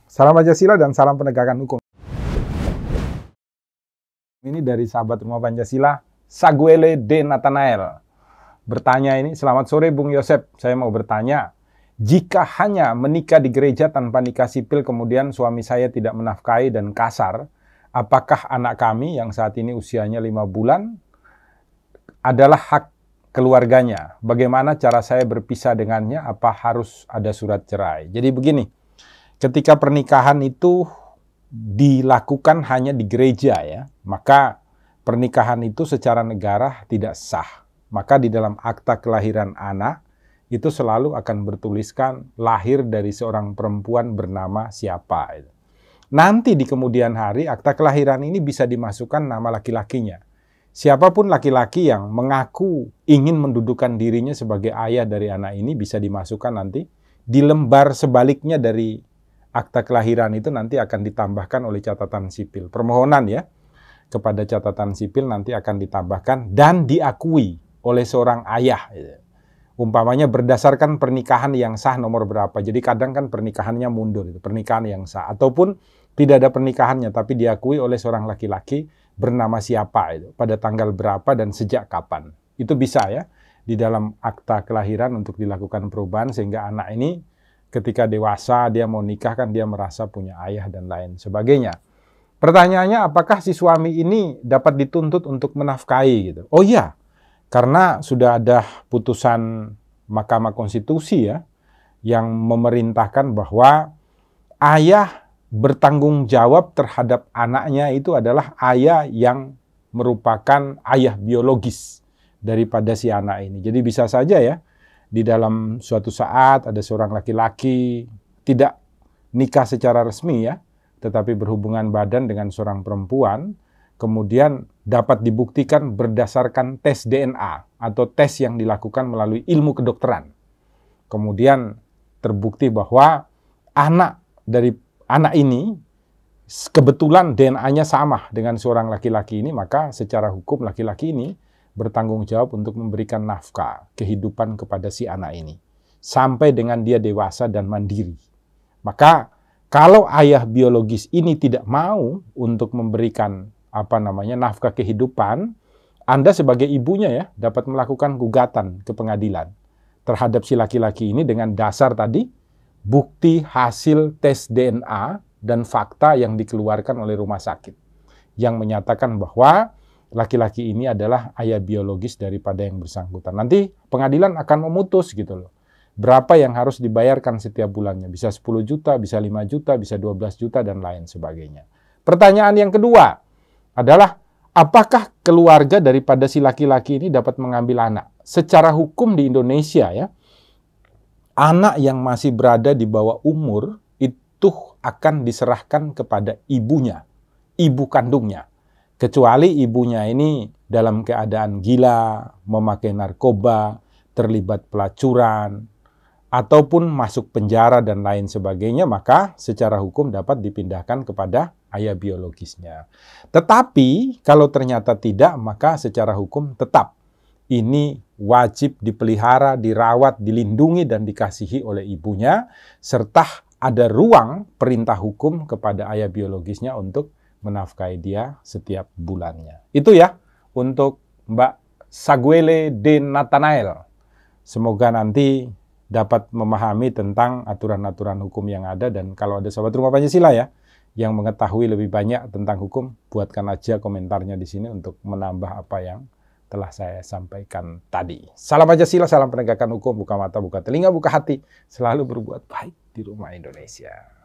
Salam Pancasila dan salam penegakan hukum. Ini dari sahabat Rumah Pancasila, Saguele de Nathanael. Bertanya ini, selamat sore Bung Yosep, saya mau bertanya, jika hanya menikah di gereja tanpa nikah sipil kemudian suami saya tidak menafkahi dan kasar, apakah anak kami yang saat ini usianya 5 bulan adalah hak keluarganya? Bagaimana cara saya berpisah dengannya? Apa harus ada surat cerai? Jadi begini, ketika pernikahan itu dilakukan hanya di gereja ya, maka pernikahan itu secara negara tidak sah. Maka di dalam akta kelahiran anak itu selalu akan bertuliskan lahir dari seorang perempuan bernama siapa. Nanti di kemudian hari akta kelahiran ini bisa dimasukkan nama laki-lakinya. Siapapun laki-laki yang mengaku ingin mendudukan dirinya sebagai ayah dari anak ini bisa dimasukkan nanti di lembar sebaliknya dari akta kelahiran itu nanti akan ditambahkan oleh catatan sipil. Permohonan ya kepada catatan sipil nanti akan ditambahkan dan diakui oleh seorang ayah. Umpamanya berdasarkan pernikahan yang sah nomor berapa. Jadi kadang kan pernikahannya mundur, pernikahan yang sah. Ataupun tidak ada pernikahannya tapi diakui oleh seorang laki-laki bernama siapa itu, pada tanggal berapa dan sejak kapan. Itu bisa ya di dalam akta kelahiran untuk dilakukan perubahan sehingga anak ini ketika dewasa, dia mau nikah kan dia merasa punya ayah dan lain sebagainya. Pertanyaannya, apakah si suami ini dapat dituntut untuk menafkahi gitu? Oh iya, karena sudah ada putusan Mahkamah Konstitusi ya, yang memerintahkan bahwa ayah bertanggung jawab terhadap anaknya itu adalah ayah yang merupakan ayah biologis daripada si anak ini. Jadi bisa saja ya, di dalam suatu saat ada seorang laki-laki tidak nikah secara resmi ya, tetapi berhubungan badan dengan seorang perempuan, kemudian dapat dibuktikan berdasarkan tes DNA atau tes yang dilakukan melalui ilmu kedokteran. Kemudian terbukti bahwa anak ini kebetulan DNA-nya sama dengan seorang laki-laki ini, maka secara hukum laki-laki ini bertanggung jawab untuk memberikan nafkah kehidupan kepada si anak ini sampai dengan dia dewasa dan mandiri. Maka kalau ayah biologis ini tidak mau untuk memberikan nafkah kehidupan, Anda sebagai ibunya ya dapat melakukan gugatan ke pengadilan terhadap si laki-laki ini dengan dasar tadi bukti hasil tes DNA dan fakta yang dikeluarkan oleh rumah sakit yang menyatakan bahwa laki-laki ini adalah ayah biologis daripada yang bersangkutan. Nanti pengadilan akan memutus gitu loh. Berapa yang harus dibayarkan setiap bulannya. Bisa 10 juta, bisa 5 juta, bisa 12 juta, dan lain sebagainya. Pertanyaan yang kedua adalah, apakah keluarga daripada si laki-laki ini dapat mengambil anak? Secara hukum di Indonesia ya, anak yang masih berada di bawah umur itu akan diserahkan kepada ibunya, ibu kandungnya. Kecuali ibunya ini dalam keadaan gila, memakai narkoba, terlibat pelacuran, ataupun masuk penjara dan lain sebagainya, maka secara hukum dapat dipindahkan kepada ayah biologisnya. Tetapi kalau ternyata tidak, maka secara hukum tetap ini wajib dipelihara, dirawat, dilindungi, dan dikasihi oleh ibunya, serta ada ruang perintah hukum kepada ayah biologisnya untuk menafkahi dia setiap bulannya. Itu ya untuk Mbak Saguele de Nathanael. Semoga nanti dapat memahami tentang aturan-aturan hukum yang ada, dan kalau ada sahabat Rumah Pancasila ya yang mengetahui lebih banyak tentang hukum, buatkan aja komentarnya di sini untuk menambah apa yang telah saya sampaikan tadi. Salam Pancasila, salam penegakan hukum, buka mata, buka telinga, buka hati, selalu berbuat baik di rumah Indonesia.